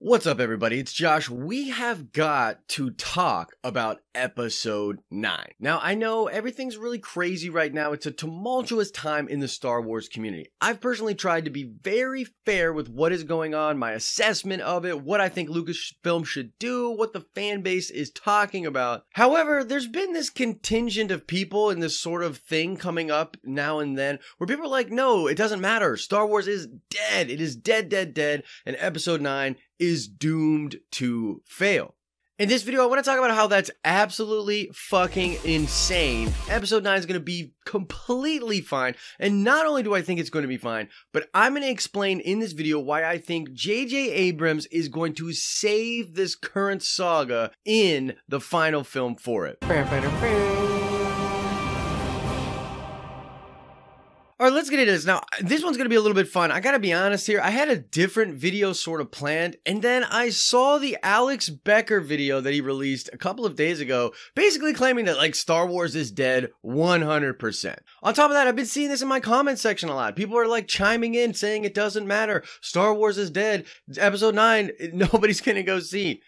What's up, everybody? It's Josh. We have got to talk about episode 9. Now, I know everything's really crazy right now. It's a tumultuous time in the Star Wars community. I've personally tried to be very fair with what is going on, my assessment of it, what I think Lucasfilm should do, what the fan base is talking about. However, there's been this contingent of people in this sort of thing coming up now and then where people are like, no, it doesn't matter. Star Wars is dead. It is dead, dead, dead. And episode 9 is doomed to fail. In this video, I want to talk about how that's absolutely fucking insane. Episode 9 is going to be completely fine. And not only do I think it's going to be fine, but I'm going to explain in this video why I think JJ Abrams is going to save this current saga in the final film for it. All right, let's get into this. Now, this one's going to be a little bit fun. I got to be honest here. I had a different video sort of planned, and then I saw the Alex Becker video that he released a couple of days ago, basically claiming that, like, Star Wars is dead 100%. On top of that, I've been seeing this in my comment section a lot. People are, like, chiming in, saying it doesn't matter. Star Wars is dead. Episode 9, nobody's going to go see.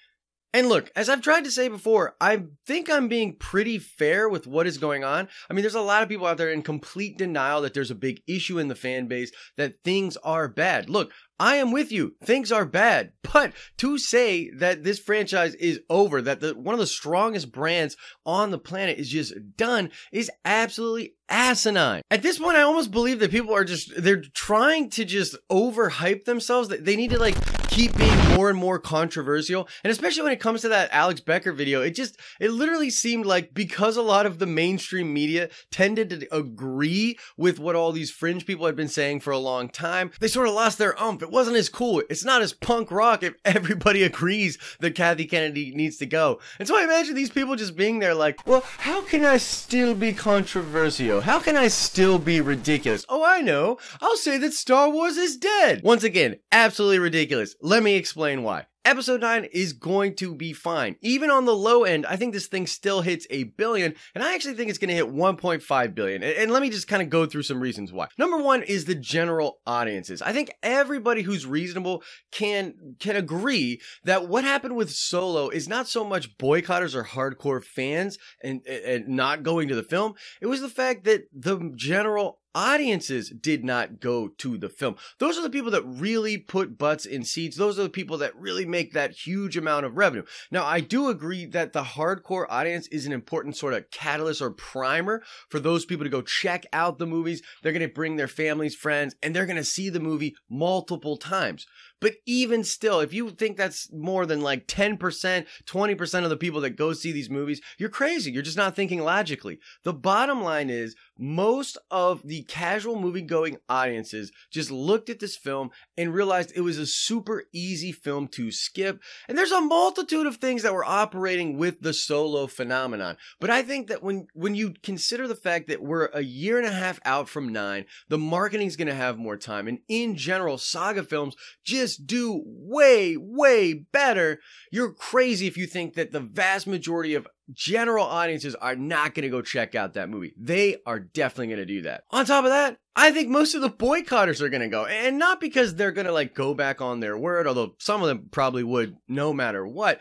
And look, as I've tried to say before, I think I'm being pretty fair with what is going on. I mean, there's a lot of people out there in complete denial that there's a big issue in the fan base, that things are bad. Look, I am with you. Things are bad. But to say that this franchise is over, that one of the strongest brands on the planet is just done, is absolutely asinine. At this point, I almost believe that people are they're trying to just overhype themselves. They need to, like, keep being more and more controversial. And especially when it comes to that Alex Becker video, it literally seemed like because a lot of the mainstream media tended to agree with what all these fringe people had been saying for a long time, they sort of lost their oomph. It wasn't as cool. It's not as punk rock if everybody agrees that Kathy Kennedy needs to go. And so I imagine these people just being there like, well, how can I still be controversial? How can I still be ridiculous? Oh, I know. I'll say that Star Wars is dead. Once again, absolutely ridiculous. Let me explain why. Episode 9 is going to be fine. Even on the low end, I think this thing still hits $1 billion, and I actually think it's going to hit $1.5 billion. And let me just kind of go through some reasons why. Number one is the general audiences. I think everybody who's reasonable can agree that what happened with Solo is not so much boycotters or hardcore fans and not going to the film. It was the fact that the general audiences did not go to the film. Those are the people that really put butts in seats. Those are the people that really make that huge amount of revenue. Now, I do agree that the hardcore audience is an important sort of catalyst or primer for those people to go check out the movies. They're going to bring their families, friends, and they're going to see the movie multiple times. But even still, if you think that's more than like 10%, 20% of the people that go see these movies, you're crazy. You're just not thinking logically. The bottom line is most of the casual movie-going audiences just looked at this film and realized it was a super easy film to skip. And there's a multitude of things that were operating with the Solo phenomenon. But I think that when you consider the fact that we're a year and a half out from 9, the marketing's going to have more time. And in general, saga films just do way, way better. You're crazy if you think that the vast majority of general audiences are not going to go check out that movie. They are definitely going to do that. On top of that, I think most of the boycotters are going to go, and not because they're going to like go back on their word, although some of them probably would no matter what.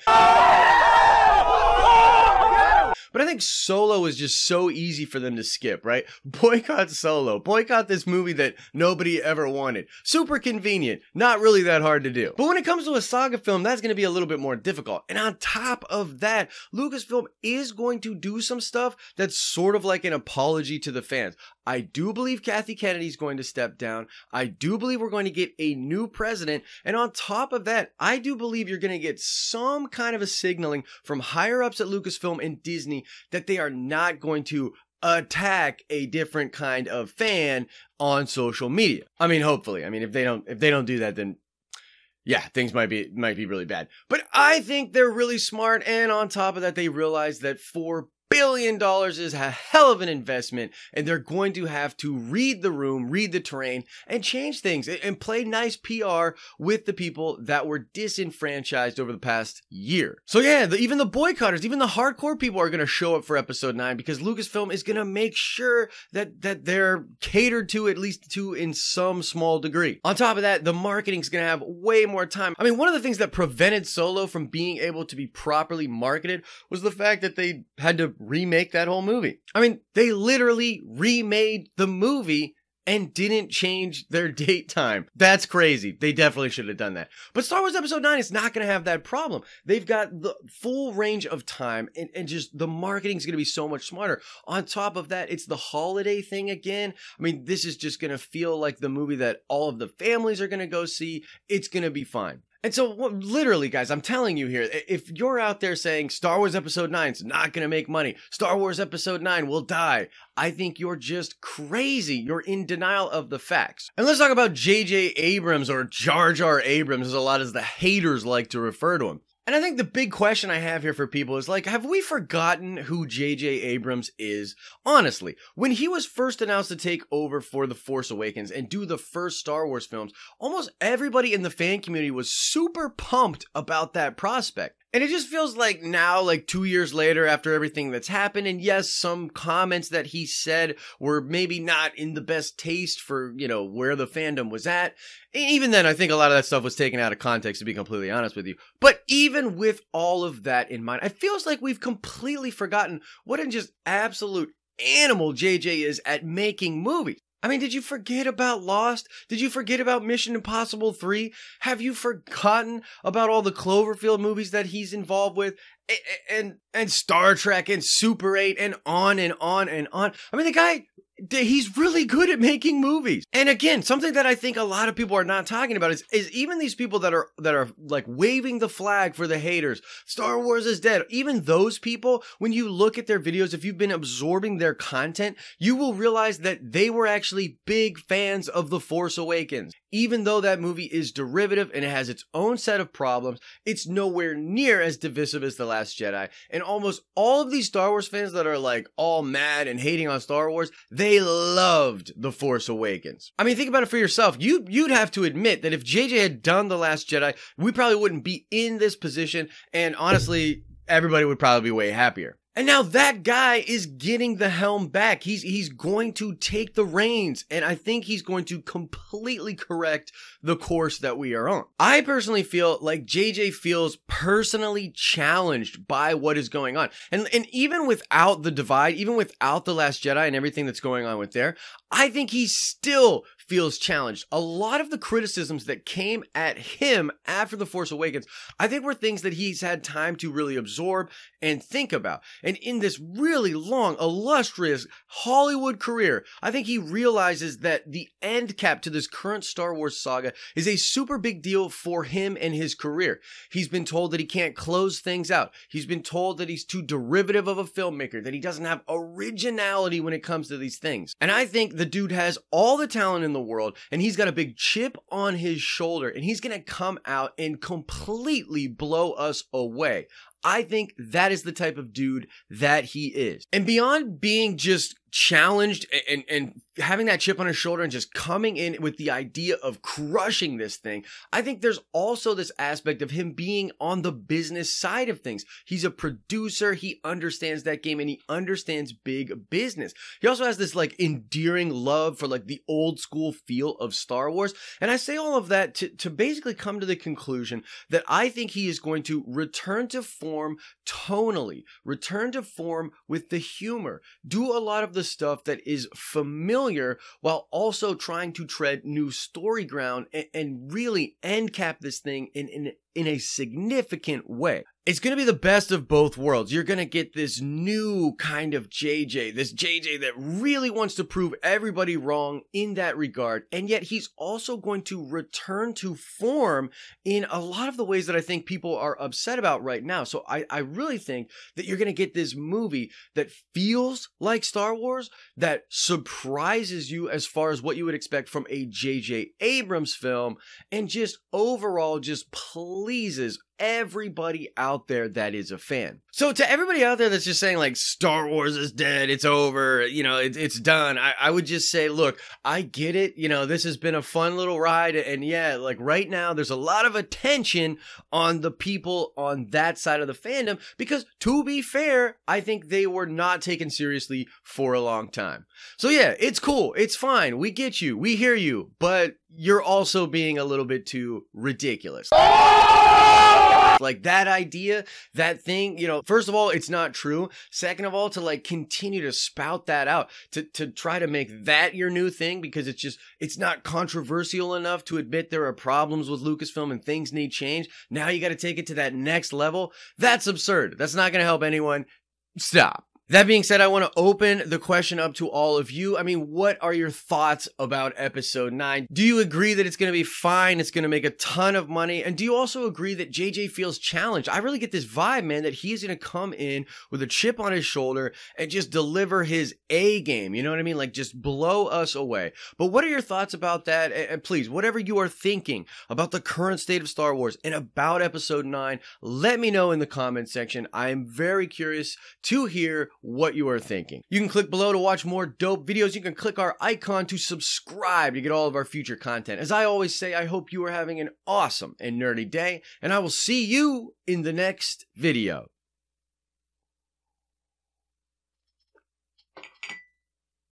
But I think Solo is just so easy for them to skip, right? Boycott Solo. Boycott this movie that nobody ever wanted. Super convenient. Not really that hard to do. But when it comes to a saga film, that's going to be a little bit more difficult. And on top of that, Lucasfilm is going to do some stuff that's sort of like an apology to the fans. I do believe Kathy Kennedy's going to step down. I do believe we're going to get a new president. And on top of that, I do believe you're going to get some kind of a signaling from higher ups at Lucasfilm and Disney that they are not going to attack a different kind of fan on social media. I mean, hopefully. I mean, if they don't do that, then yeah, things might be really bad. But I think they're really smart, and on top of that, they realize that for billion is a hell of an investment, and they're going to have to read the room, read the terrain, and change things and play nice PR with the people that were disenfranchised over the past year. So yeah, even the boycotters, even the hardcore people are going to show up for episode 9 because Lucasfilm is going to make sure that they're catered to, at least to in some small degree. On top of that, the marketing's going to have way more time. I mean, one of the things that prevented Solo from being able to be properly marketed was the fact that they had to remake that whole movie. I mean, they literally remade the movie and didn't change their date time. That's crazy. They definitely should have done that. But Star Wars Episode 9 is not going to have that problem. They've got the full range of time, and just the marketing's going to be so much smarter. On top of that, it's the holiday thing again. I mean, this is just going to feel like the movie that all of the families are going to go see. It's going to be fine. And so, literally, guys, I'm telling you here, if you're out there saying Star Wars Episode 9 is not going to make money, Star Wars Episode 9 will die, I think you're just crazy. You're in denial of the facts. And let's talk about JJ Abrams, or Jar Jar Abrams, as a lot as the haters like to refer to him. And I think the big question I have here for people is like, have we forgotten who JJ Abrams is? Honestly, when he was first announced to take over for The Force Awakens and do the first Star Wars films, almost everybody in the fan community was super pumped about that prospect. And it just feels like now, like 2 years later after everything that's happened, and yes, some comments that he said were maybe not in the best taste for, you know, where the fandom was at. Even then, I think a lot of that stuff was taken out of context, to be completely honest with you. But even with all of that in mind, it feels like we've completely forgotten what an just absolute animal JJ is at making movies. I mean, did you forget about Lost? Did you forget about Mission Impossible 3? Have you forgotten about all the Cloverfield movies that he's involved with? And Star Trek and Super 8 and on and on and on. I mean, the guy, he's really good at making movies. And again, something that I think a lot of people are not talking about is even these people that are like waving the flag for the haters. Star Wars is dead. Even those people, when you look at their videos, if you've been absorbing their content, you will realize that they were actually big fans of The Force Awakens. Even though that movie is derivative and it has its own set of problems, it's nowhere near as divisive as The Last Jedi. And almost all of these Star Wars fans that are like all mad and hating on Star Wars, they loved The Force Awakens. I mean, think about it for yourself. You'd have to admit that if JJ had done The Last Jedi, we probably wouldn't be in this position. And honestly, everybody would probably be way happier. And now that guy is getting the helm back. He's going to take the reins, and I think he's going to completely correct the course that we are on. I personally feel like JJ feels personally challenged by what is going on. And even without the divide, even without The Last Jedi and everything that's going on with there, I think he still feels challenged. A lot of the criticisms that came at him after The Force Awakens, I think were things that he's had time to really absorb and think about. And in this really long, illustrious Hollywood career, I think he realizes that the end cap to this current Star Wars saga is a super big deal for him and his career. He's been told that he can't close things out. He's been told that he's too derivative of a filmmaker, that he doesn't have originality when it comes to these things. And I think the dude has all the talent in the world, and he's got a big chip on his shoulder, and he's going to come out and completely blow us away. I think that is the type of dude that he is. And beyond being just challenged and having that chip on his shoulder and just coming in with the idea of crushing this thing, I think there's also this aspect of him being on the business side of things. He's a producer, he understands that game, and he understands big business. He also has this like endearing love for like the old school feel of Star Wars. And I say all of that to basically come to the conclusion that I think he is going to return to form tonally, return to form with the humor, do a lot of the stuff that is familiar while also trying to tread new story ground and really end cap this thing in a significant way. It's going to be the best of both worlds. You're going to get this new kind of JJ, this JJ that really wants to prove everybody wrong in that regard. And yet he's also going to return to form in a lot of the ways that I think people are upset about right now. So I really think that you're going to get this movie that feels like Star Wars, that surprises you as far as what you would expect from a JJ Abrams film, and just overall just pleases everybody out there that is a fan. So to everybody out there that's just saying like Star Wars is dead, it's over, you know, it's done, I would just say, look, I get it, you know, this has been a fun little ride, and yeah, like right now there's a lot of attention on the people on that side of the fandom because, to be fair, I think they were not taken seriously for a long time. So yeah, it's cool, it's fine, we get you, we hear you, but you're also being a little bit too ridiculous. Like that idea, that thing, you know, first of all, it's not true. Second of all, to like continue to spout that out, to try to make that your new thing because it's not controversial enough to admit there are problems with Lucasfilm and things need change. Now you got to take it to that next level. That's absurd. That's not going to help anyone. Stop. That being said, I want to open the question up to all of you. I mean, what are your thoughts about episode 9? Do you agree that it's going to be fine? It's going to make a ton of money? And do you also agree that JJ feels challenged? I really get this vibe, man, that he's going to come in with a chip on his shoulder and just deliver his A game. You know what I mean? Like just blow us away. But what are your thoughts about that? And please, whatever you are thinking about the current state of Star Wars and about episode 9, let me know in the comment section. I am very curious to hear what you are thinking. You can click below to watch more dope videos. You can click our icon to subscribe to get all of our future content. As I always say, I hope you are having an awesome and nerdy day, and I will see you in the next video.